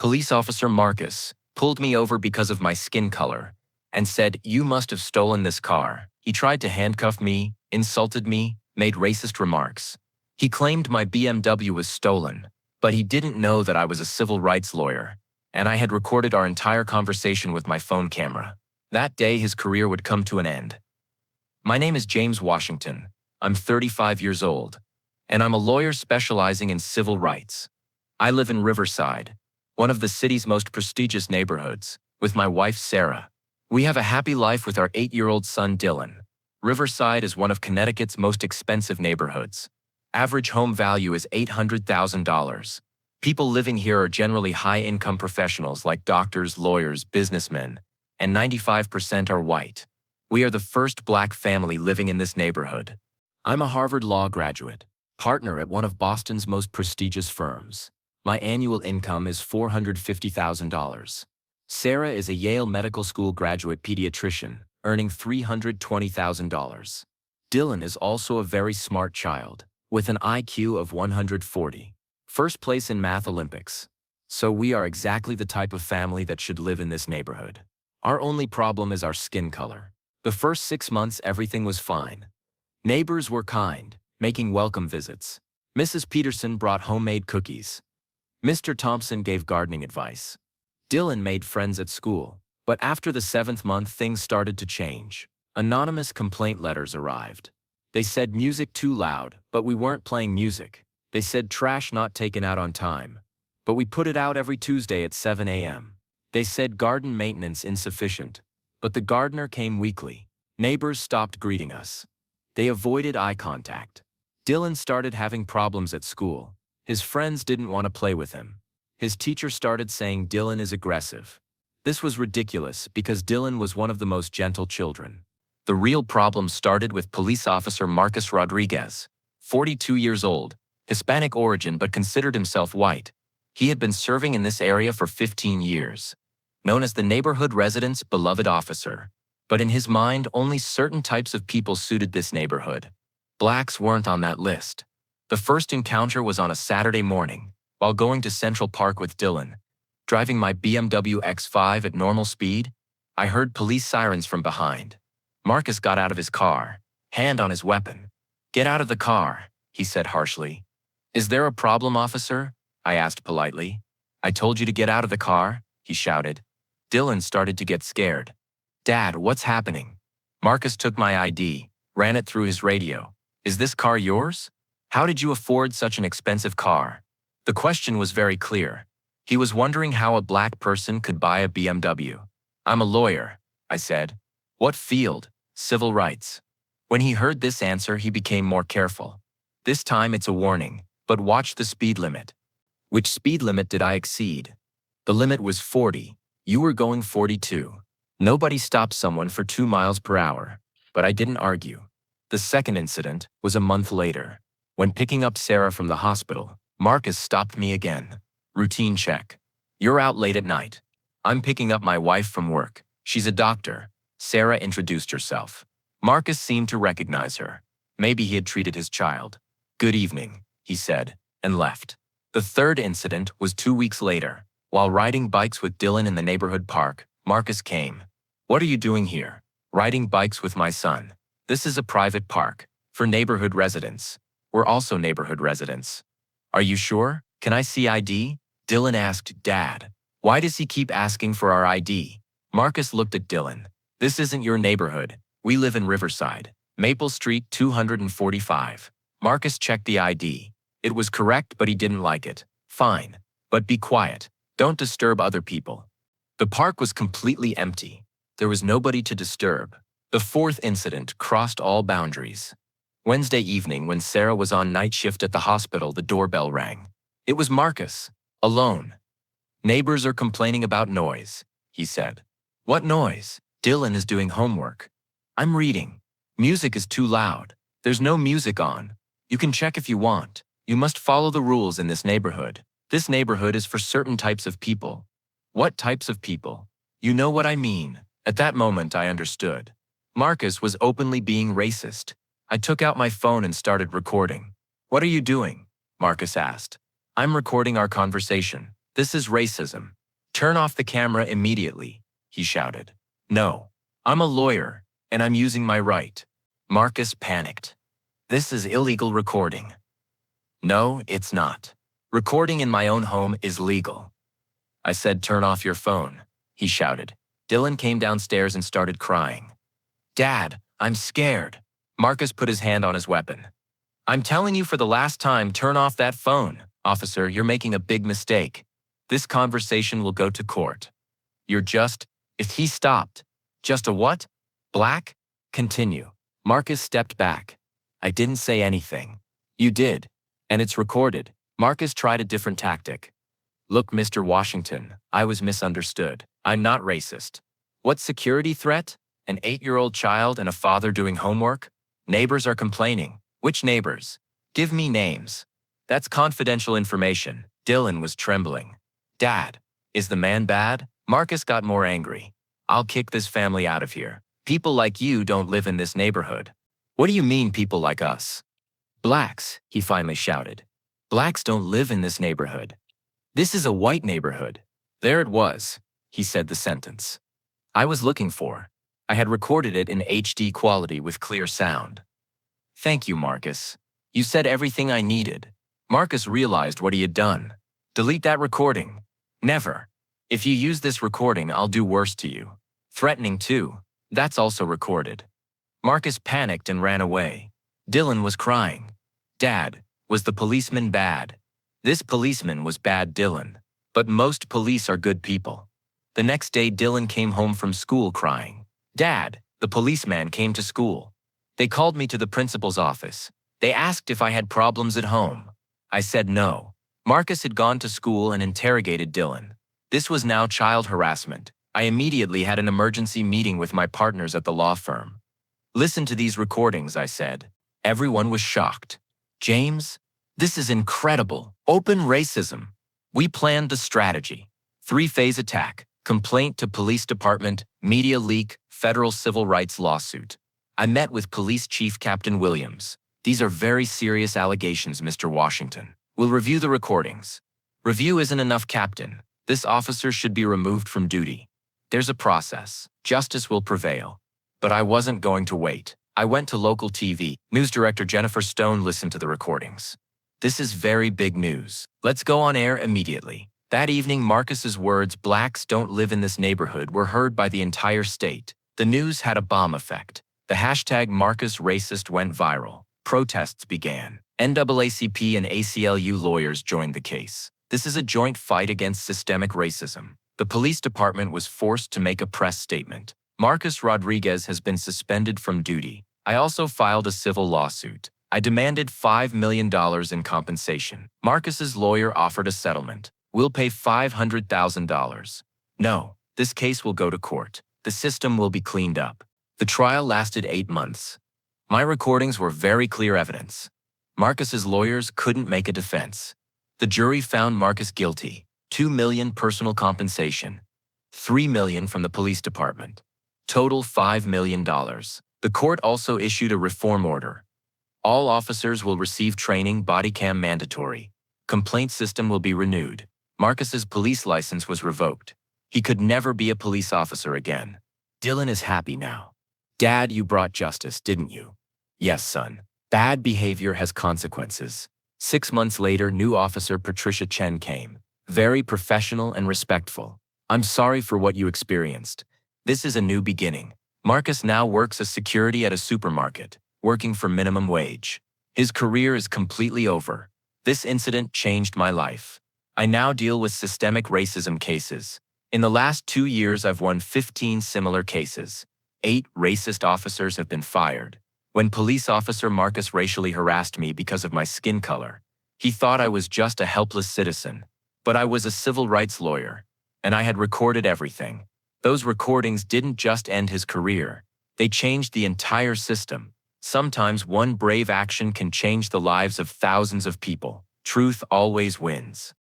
Police officer Marcus pulled me over because of my skin color and said, "You must have stolen this car." He tried to handcuff me, insulted me, made racist remarks. He claimed my BMW was stolen, but he didn't know that I was a civil rights lawyer, and I had recorded our entire conversation with my phone camera. That day, his career would come to an end. My name is James Washington. I'm 35 years old, and I'm a lawyer specializing in civil rights. I live in Riverside, one of the city's most prestigious neighborhoods, with my wife, Sarah. We have a happy life with our 8-year-old son, Dylan. Riverside is one of Connecticut's most expensive neighborhoods. Average home value is $800,000. People living here are generally high-income professionals like doctors, lawyers, businessmen, and 95% are white. We are the first black family living in this neighborhood. I'm a Harvard Law graduate, partner at one of Boston's most prestigious firms. My annual income is $450,000. Sarah is a Yale Medical School graduate pediatrician, earning $320,000. Dylan is also a very smart child, with an IQ of 140. First place in Math Olympics. So we are exactly the type of family that should live in this neighborhood. Our only problem is our skin color. The first 6 months everything was fine. Neighbors were kind, making welcome visits. Mrs. Peterson brought homemade cookies. Mr. Thompson gave gardening advice. Dylan made friends at school, but after the 7th month things started to change. Anonymous complaint letters arrived. They said music too loud, but we weren't playing music. They said trash not taken out on time, but we put it out every Tuesday at 7 a.m. They said garden maintenance insufficient, but the gardener came weekly. Neighbors stopped greeting us. They avoided eye contact. Dylan started having problems at school. His friends didn't want to play with him. His teacher started saying Dylan is aggressive. This was ridiculous because Dylan was one of the most gentle children. The real problem started with police officer Marcus Rodriguez, 42 years old, Hispanic origin but considered himself white. He had been serving in this area for 15 years. Known as the neighborhood residents' beloved officer. But in his mind, only certain types of people suited this neighborhood. Blacks weren't on that list. The first encounter was on a Saturday morning, while going to Central Park with Dylan. Driving my BMW X5 at normal speed, I heard police sirens from behind. Marcus got out of his car, hand on his weapon. "Get out of the car," he said harshly. "Is there a problem, officer?" I asked politely. "I told you to get out of the car," he shouted. Dylan started to get scared. "Dad, what's happening?" Marcus took my ID, ran it through his radio. "Is this car yours? How did you afford such an expensive car?" The question was very clear. He was wondering how a black person could buy a BMW. "I'm a lawyer," I said. "What field?" "Civil rights." When he heard this answer, he became more careful. "This time it's a warning, but watch the speed limit." Which speed limit did I exceed? The limit was 40. You were going 42. Nobody stopped someone for 2 miles per hour, but I didn't argue. The second incident was a month later. When picking up Sarah from the hospital, Marcus stopped me again. Routine check. "You're out late at night." "I'm picking up my wife from work. She's a doctor." Sarah introduced herself. Marcus seemed to recognize her. Maybe he had treated his child. "Good evening," he said, and left. The third incident was 2 weeks later. While riding bikes with Dylan in the neighborhood park, Marcus came. "What are you doing here?" "Riding bikes with my son. This is a private park, for neighborhood residents. We're also neighborhood residents." "Are you sure? Can I see ID?" Dylan asked. "Dad, why does he keep asking for our ID?" Marcus looked at Dylan. "This isn't your neighborhood. We live in Riverside, Maple Street 245. Marcus checked the ID. It was correct, but he didn't like it. "Fine, but be quiet. Don't disturb other people." The park was completely empty. There was nobody to disturb. The fourth incident crossed all boundaries. Wednesday evening, when Sarah was on night shift at the hospital, the doorbell rang. It was Marcus, alone. "Neighbors are complaining about noise," he said. "What noise?" "Dylan is doing homework." "I'm reading." "Music is too loud." "There's no music on." "You can check if you want. You must follow the rules in this neighborhood. This neighborhood is for certain types of people." "What types of people?" "You know what I mean." At that moment, I understood. Marcus was openly being racist. I took out my phone and started recording. "What are you doing?" Marcus asked. "I'm recording our conversation." This is racism. Turn off the camera immediately, he shouted. No, I'm a lawyer, and I'm using my right. Marcus panicked. This is illegal recording. No, it's not. Recording in my own home is legal. I said, turn off your phone, he shouted. Dylan came downstairs and started crying. Dad, I'm scared. Marcus put his hand on his weapon. I'm telling you for the last time, turn off that phone. Officer, you're making a big mistake. This conversation will go to court. If he stopped. Just a what? Black? Continue. Marcus stepped back. I didn't say anything. You did. And it's recorded. Marcus tried a different tactic. Look, Mr. Washington, I was misunderstood. I'm not racist. What security threat? An 8-year-old child and a father doing homework? Neighbors are complaining. Which neighbors? Give me names. That's confidential information. Dylan was trembling. Dad, is the man bad? Marcus got more angry. I'll kick this family out of here. People like you don't live in this neighborhood. What do you mean, people like us? Blacks, he finally shouted. Blacks don't live in this neighborhood. This is a white neighborhood. There it was, he said the sentence I was looking for. I had recorded it in HD quality with clear sound. Thank you, Marcus. You said everything I needed. Marcus realized what he had done. Delete that recording. Never. If you use this recording, I'll do worse to you. Threatening too. That's also recorded. Marcus panicked and ran away. Dylan was crying. Dad, was the policeman bad? This policeman was bad, Dylan. But most police are good people. The next day, Dylan came home from school crying. Dad, the policeman came to school. They called me to the principal's office. They asked if I had problems at home. I said no. Marcus had gone to school and interrogated Dylan. This was now child harassment. I immediately had an emergency meeting with my partners at the law firm. Listen to these recordings, I said. Everyone was shocked. James, this is incredible. Open racism. We planned the strategy. 3-phase attack, complaint to police department, media leak, federal civil rights lawsuit. I met with Police Chief Captain Williams. These are very serious allegations, Mr. Washington. We'll review the recordings. Review isn't enough, Captain. This officer should be removed from duty. There's a process. Justice will prevail. But I wasn't going to wait. I went to local TV. News director Jennifer Stone listened to the recordings. This is very big news. Let's go on air immediately. That evening, Marcus's words, blacks don't live in this neighborhood, were heard by the entire state. The news had a bomb effect. The hashtag Marcus Racist went viral. Protests began. NAACP and ACLU lawyers joined the case. This is a joint fight against systemic racism. The police department was forced to make a press statement. Marcus Rodriguez has been suspended from duty. I also filed a civil lawsuit. I demanded $5 million in compensation. Marcus's lawyer offered a settlement. We'll pay $500,000. No, this case will go to court. The system will be cleaned up. The trial lasted 8 months. My recordings were very clear evidence. Marcus's lawyers couldn't make a defense. The jury found Marcus guilty. $2 million personal compensation. $3 million from the police department. Total $5 million. The court also issued a reform order. All officers will receive training, body cam mandatory. Complaint system will be renewed. Marcus's police license was revoked. He could never be a police officer again. Dylan is happy now. Dad, you brought justice, didn't you? Yes, son. Bad behavior has consequences. 6 months later, new officer Patricia Chen came. Very professional and respectful. I'm sorry for what you experienced. This is a new beginning. Marcus now works as security at a supermarket, working for minimum wage. His career is completely over. This incident changed my life. I now deal with systemic racism cases. In the last 2 years, I've won 15 similar cases. 8 racist officers have been fired. When police officer Marcus racially harassed me because of my skin color, he thought I was just a helpless citizen. But I was a civil rights lawyer, and I had recorded everything. Those recordings didn't just end his career. They changed the entire system. Sometimes one brave action can change the lives of thousands of people. Truth always wins.